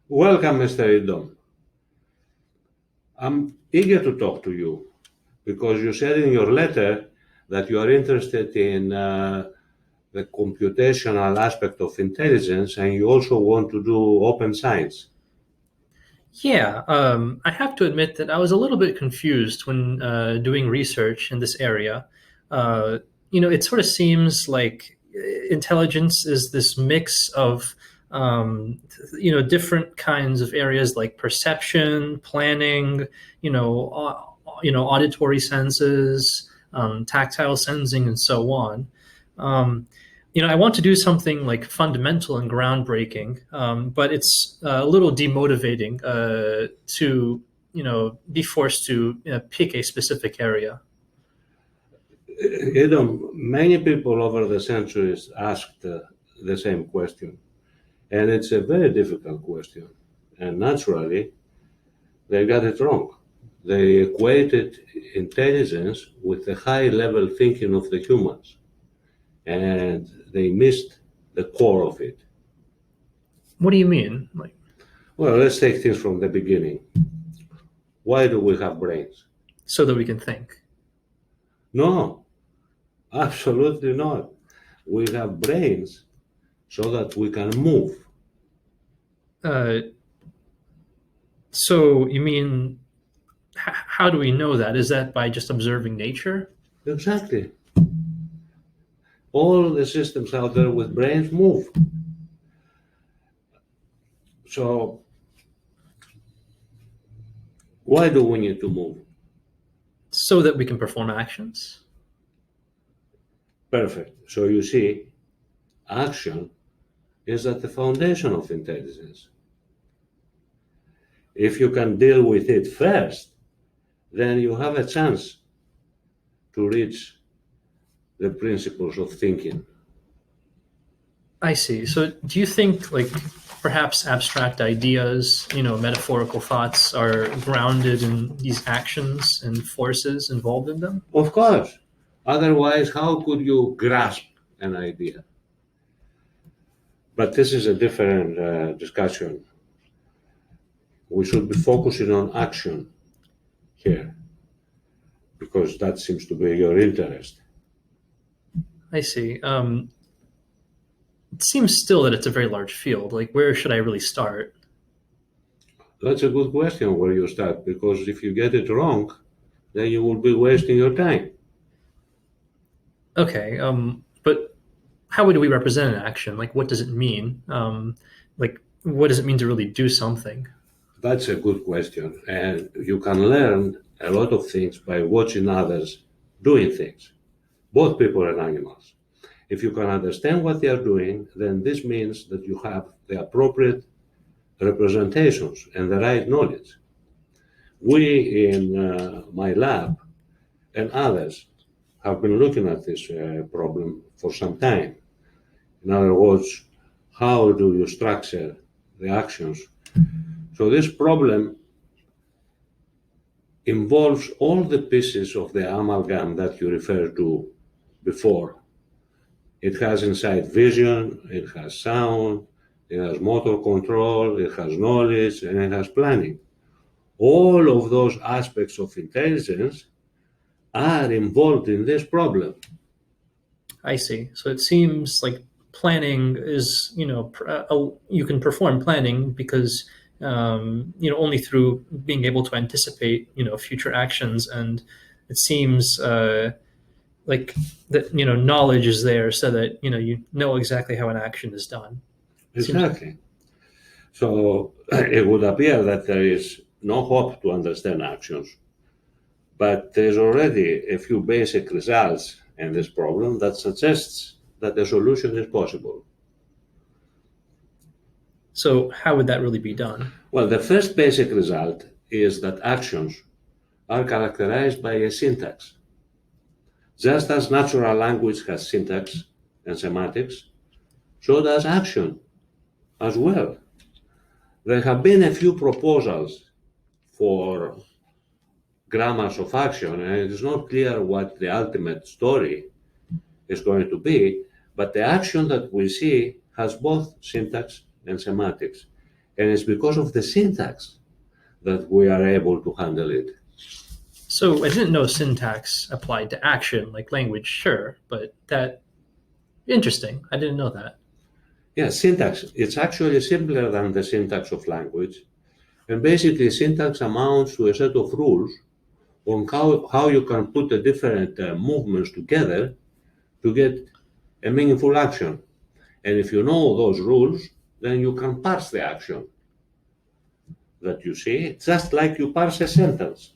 Welcome, Mr. Eadom. I'm eager to talk to you because you said in your letter that you are interested in the computational aspect of intelligence and you also want to do open science. Yeah, I have to admit that I was a little bit confused when doing research in this area. Uh, it sort of seems like intelligence is this mix of, different kinds of areas like perception, planning, auditory senses, tactile sensing, and so on. Um, I want to do something like fundamental and groundbreaking, but it's a little demotivating to, be forced to pick a specific area. Many people over the centuries asked the same question, and it's a very difficult question. And naturally, they got it wrong. They equated intelligence with the high level thinking of the humans, and they missed the core of it. What do you mean? Like, Well, let's take things from the beginning. Why do we have brains? so that we can think. No, absolutely not. We have brains so that we can move. Uh, so you mean, how do we know that? Is that by just observing nature? Exactly. All the systems out there with brains move. So, why do we need to move? So that we can perform actions? Perfect. So, you see, action is at the foundation of intelligence. If you can deal with it first, then you have a chance to reach the principles of thinking. I see. So do you think like perhaps abstract ideas, metaphorical thoughts are grounded in these actions and forces involved in them? Of course. Otherwise, how could you grasp an idea? But this is a different discussion. We should be focusing on action here because that seems to be your interest. I see. It seems still that it's a very large field. Like, where should I really start? That's a good question where you start because if you get it wrong, then you will be wasting your time. Okay, but how would we represent an action? Like, what does it mean? Like, what does it mean to really do something? That's a good question. And you can learn a lot of things by watching others doing things, both people and animals. If you can understand what they are doing, then this means that you have the appropriate representations and the right knowledge. We in my lab and others have been looking at this problem for some time. In other words, how do you structure the actions? So this problem involves all the pieces of the amalgam that you referred to before. It has inside vision, it has sound, it has motor control, it has knowledge, and it has planning. All of those aspects of intelligence are involved in this problem. I see. So it seems like planning is, you can perform planning because, only through being able to anticipate, future actions. And it seems like that, knowledge is there so that, you know exactly how an action is done. Exactly. So it would appear that there is no hope to understand actions, but there's already a few basic results in this problem that suggests that a solution is possible. So how would that really be done? Well, the first basic result is that actions are characterized by a syntax. Just as natural language has syntax and semantics, so does action as well. There have been a few proposals for grammars of action, and it is not clear what the ultimate story is going to be, but the action that we see has both syntax and semantics. And it's because of the syntax that we are able to handle it. So I didn't know syntax applied to action, like language, sure, but that, interesting. I didn't know that. Yeah, syntax, it's actually simpler than the syntax of language. And basically, syntax amounts to a set of rules on how you can put the different movements together to get a meaningful action. And if you know those rules, then you can parse the action that you see, just like you parse a sentence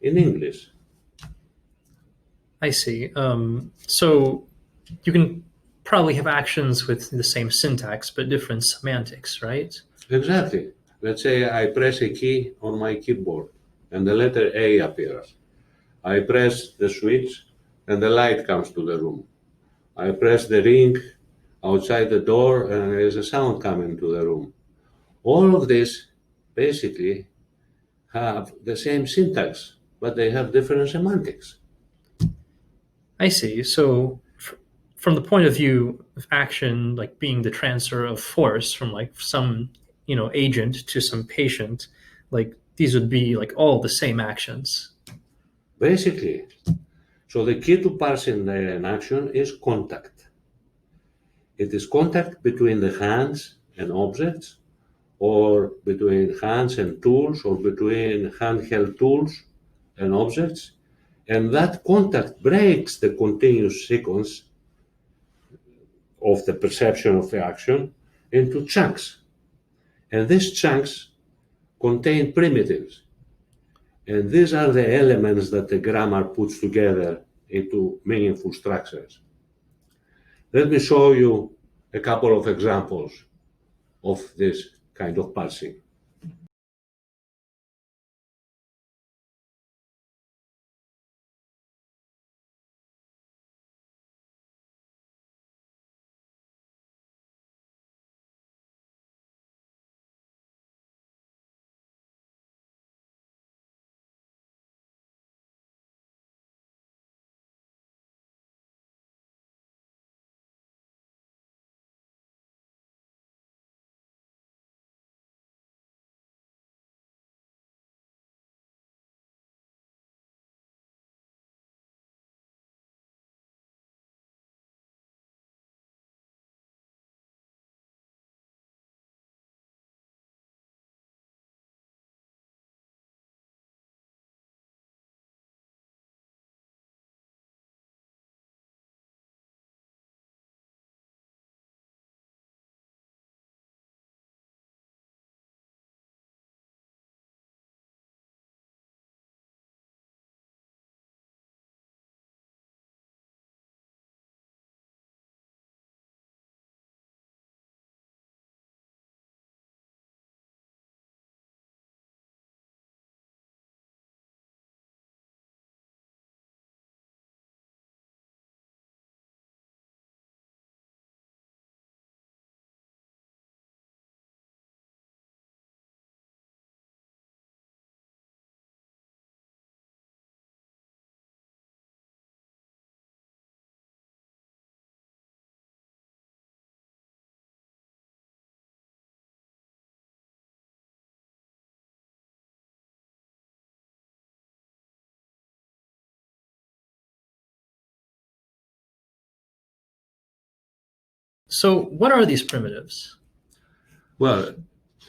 in English. I see. So you can probably have actions with the same syntax but different semantics, right? Exactly. Let's say I press a key on my keyboard and the letter A appears. I press the switch and the light comes to the room. I press the ring outside the door and there's a sound coming to the room. All of this basically have the same syntax, but they have different semantics. I see. So from the point of view of action, like being the transfer of force from like some, agent to some patient, like these would be like all the same actions. Basically, so the key to parsing an action is contact. It is contact between the hands and objects, or between hands and tools, or between handheld tools and objects. And that contact breaks the continuous sequence of the perception of the action into chunks. And these chunks contain primitives. And these are the elements that the grammar puts together into meaningful structures. Let me show you a couple of examples of this kind of parsing. So what are these primitives? Well,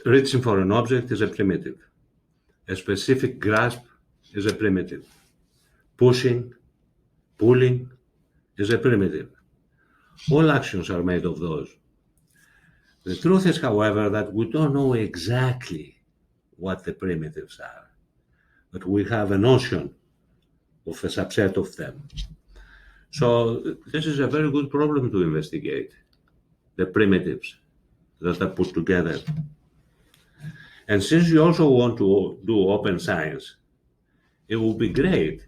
reaching for an object is a primitive. A specific grasp is a primitive. Pushing, pulling is a primitive. All actions are made of those. The truth is, however, that we don't know exactly what the primitives are, but we have a notion of a subset of them. So this is a very good problem to investigate, the primitives that are put together. And since you also want to do open science, it would be great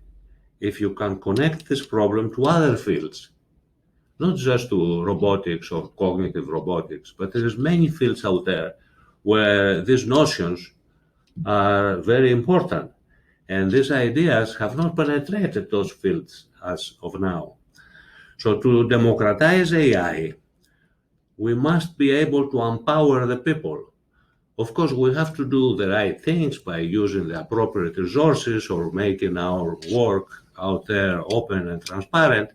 if you can connect this problem to other fields, not just to robotics or cognitive robotics, but there's many fields out there where these notions are very important. And these ideas have not penetrated those fields as of now. So to democratize AI, we must be able to empower the people Of course, we have to do the right things by using the appropriate resources or making our work out there open and transparent,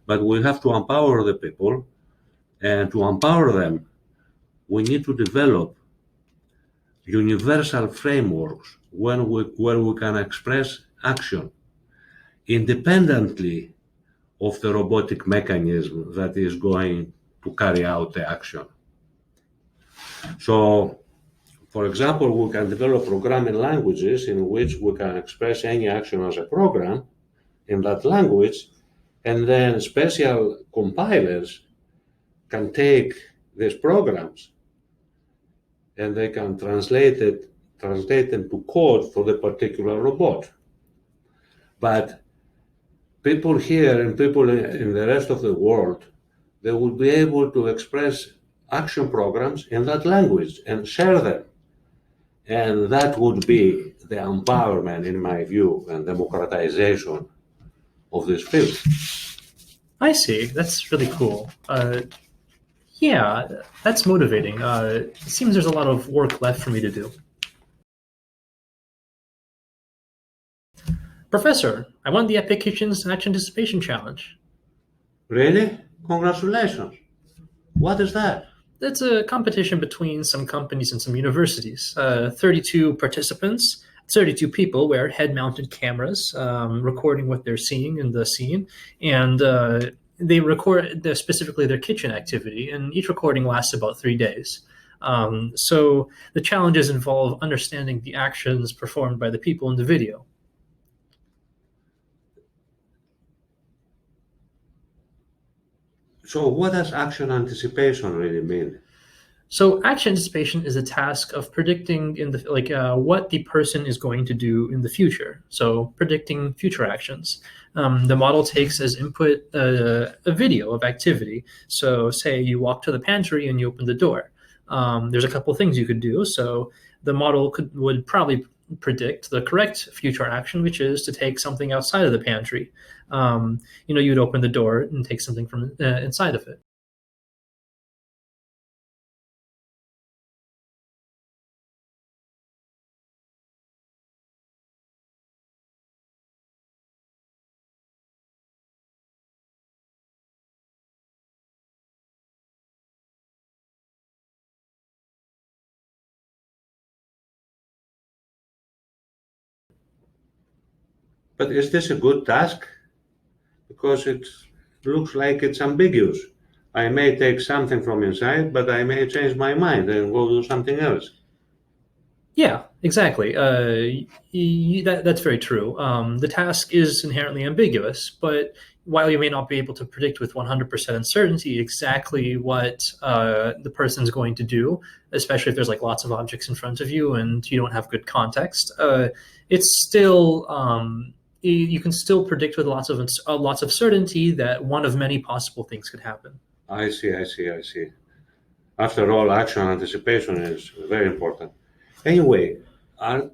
but we have to empower the people, and to empower them, we need to develop universal frameworks where we can express action independently of the robotic mechanism that is going to carry out the action. So, for example, we can develop programming languages in which we can express any action as a program in that language, and then special compilers can take these programs and they can translate them to code for the particular robot. But people here and people in the rest of the world, they will be able to express action programs in that language and share them. And that would be the empowerment, in my view, and democratization of this field. I see. That's really cool. Yeah, that's motivating. It seems there's a lot of work left for me to do. Professor, I won the Epic Kitchen's Action Dissipation Challenge. Really? Congratulations. What is that? It's a competition between some companies and some universities. 32 participants, 32 people wear head-mounted cameras recording what they're seeing in the scene, and they record specifically their kitchen activity, and each recording lasts about 3 days. So the challenges involve understanding the actions performed by the people in the video. So what does action anticipation really mean? So action anticipation is a task of predicting what the person is going to do in the future. So predicting future actions. The model takes as input a video of activity. So say you walk to the pantry and you open the door. There's a couple things you could do. So the model would probably predict the correct future action, which is to take something outside of the pantry. You'd open the door and take something from inside of it. But is this a good task? Because it looks like it's ambiguous. I may take something from inside, but I may change my mind and go do something else. Yeah, exactly. That's very true. The task is inherently ambiguous, but while you may not be able to predict with 100% certainty exactly what the person's going to do, especially if there's like lots of objects in front of you and you don't have good context, it's still you can still predict with lots of certainty that one of many possible things could happen. I see. After all, action anticipation is very important. Anyway, are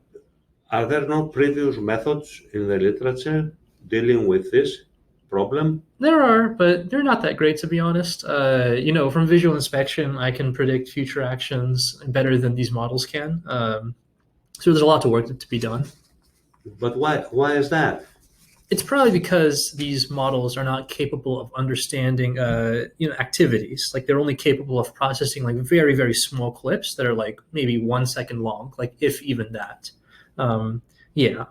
there no previous methods in the literature dealing with this problem? There are, but they're not that great, to be honest. From visual inspection, I can predict future actions better than these models can. So there's a lot of work to be done. But why is that? It's probably because these models are not capable of understanding, activities. Like they're only capable of processing like very, very small clips that are like maybe 1 second long, like if even that. Yeah.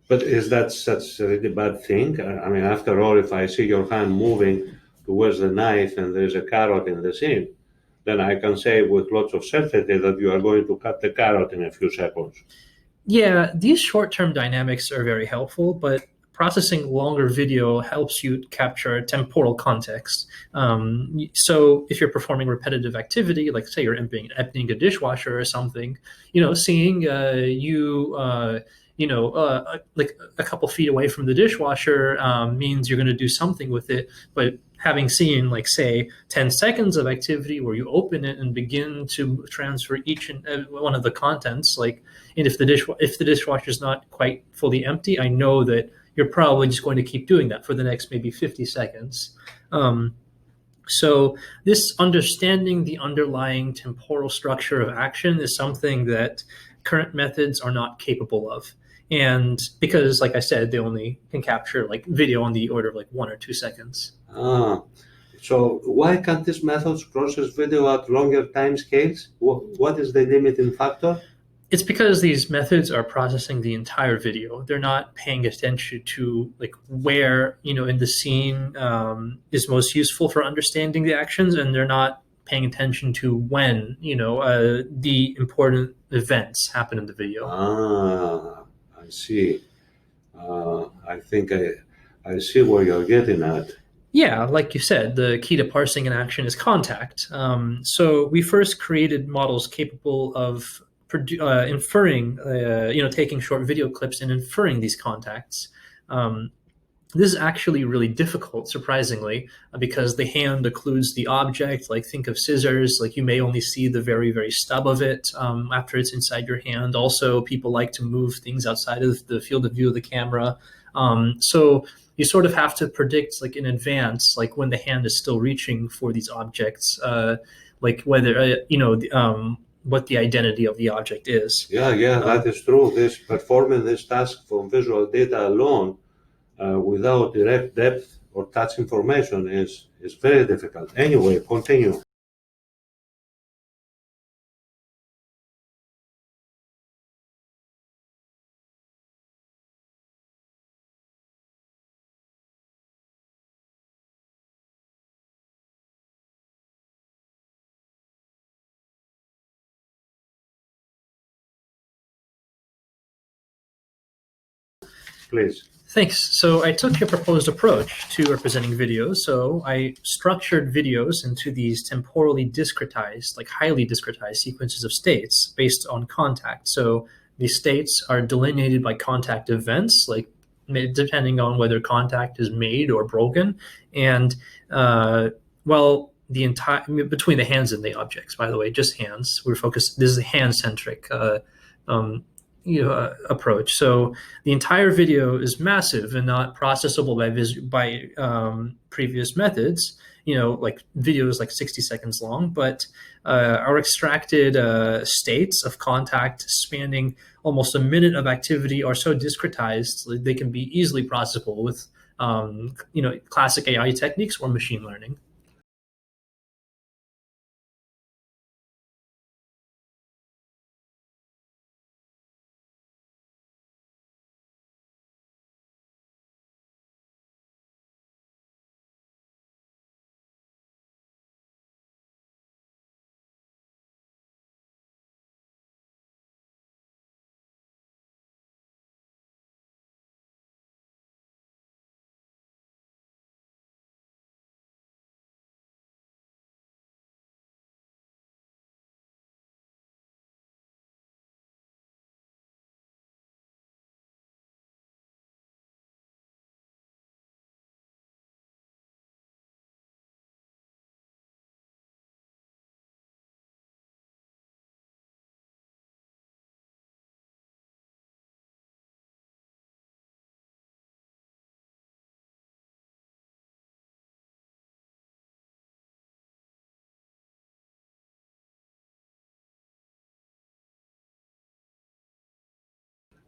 But is that such a really bad thing? I mean, after all, if I see your hand moving towards the knife and there's a carrot in the scene, then I can say with lots of certainty that you are going to cut the carrot in a few seconds. Yeah, these short-term dynamics are very helpful, but processing longer video helps you capture temporal context. So if you're performing repetitive activity, like say you're emptying a dishwasher or something, seeing like a couple feet away from the dishwasher means you're going to do something with it. But having seen, like, say, 10 seconds of activity where you open it and begin to transfer each and one of the contents, and if the dishwasher is not quite fully empty, I know that you're probably just going to keep doing that for the next maybe 50 seconds. So this understanding the underlying temporal structure of action is something that current methods are not capable of. And because, like I said, they only can capture like video on the order of like 1 or 2 seconds. Ah, so why can't these methods process video at longer time scales? What is the limiting factor? It's because these methods are processing the entire video. They're not paying attention to like where, in the scene is most useful for understanding the actions, and they're not paying attention to when, the important events happen in the video. Ah, I see. I think I see where you're getting at. Yeah, like you said, the key to parsing an action is contact. So we first created models capable of inferring, taking short video clips and inferring these contacts. This is actually really difficult, surprisingly, because the hand occludes the object. Like, think of scissors. Like, you may only see the very, very stub of it after it's inside your hand. Also, people like to move things outside of the field of view of the camera. So you sort of have to predict, like, in advance, like when the hand is still reaching for these objects, like whether what the identity of the object is. Yeah, that is true. This performing this task from visual data alone, without direct depth or touch information, is very difficult. Anyway, continue. Please. Thanks. So I took your proposed approach to representing videos. So I structured videos into these temporally discretized, like highly discretized sequences of states based on contact. So these states are delineated by contact events, like depending on whether contact is made or broken. And the entire between the hands and the objects, by the way, just hands. We're focused. This is a hand-centric approach. So the entire video is massive and not processable by previous methods. Like videos like 60 seconds long, but our extracted states of contact spanning almost a minute of activity are so discretized they can be easily processable with classic AI techniques or machine learning.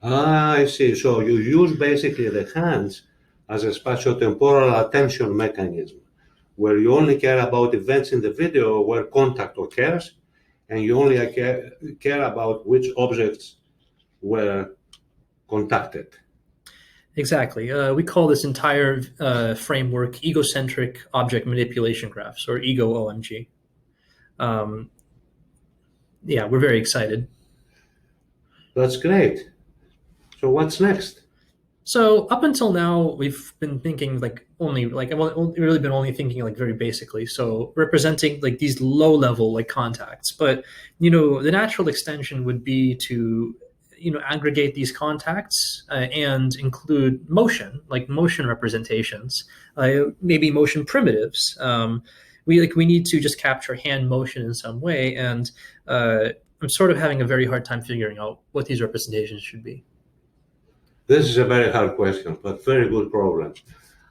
Ah, I see. So you use basically the hands as a spatiotemporal attention mechanism, where you only care about events in the video where contact occurs, and you only care about which objects were contacted. Exactly. We call this entire framework egocentric object manipulation graphs, or Ego-OMG. Yeah, we're very excited. That's great. So what's next? So up until now, we've been thinking I've really been only thinking like very basically. So representing like these low level like contacts, but the natural extension would be to aggregate these contacts and include motion, like motion representations, maybe motion primitives. We need to just capture hand motion in some way, and I'm sort of having a very hard time figuring out what these representations should be. This is a very hard question, but very good problem.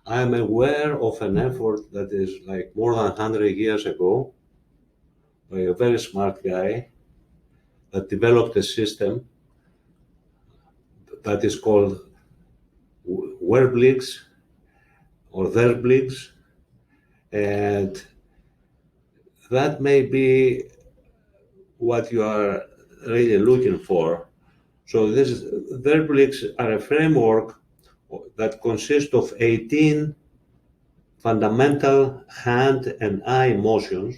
I'm aware of an effort that is like more than 100 years ago by a very smart guy that developed a system that is called Werbligs or Verbligs, and that may be what you are really looking for. So this Verbligs are a framework that consists of 18 fundamental hand and eye motions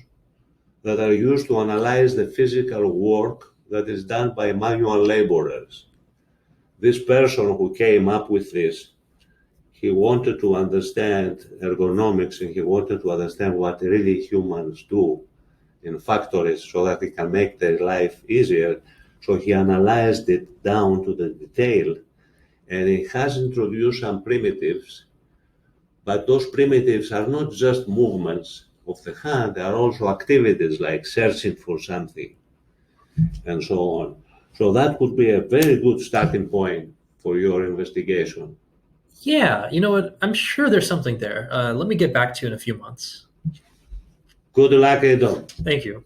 that are used to analyze the physical work that is done by manual laborers. This person who came up with this, he wanted to understand ergonomics and he wanted to understand what really humans do in factories so that they can make their life easier. So he analyzed it down to the detail, and he has introduced some primitives, but those primitives are not just movements of the hand, they are also activities like searching for something and so on. So that would be a very good starting point for your investigation. Yeah, you know what? I'm sure there's something there. Let me get back to you in a few months. Good luck, Eadom. Thank you.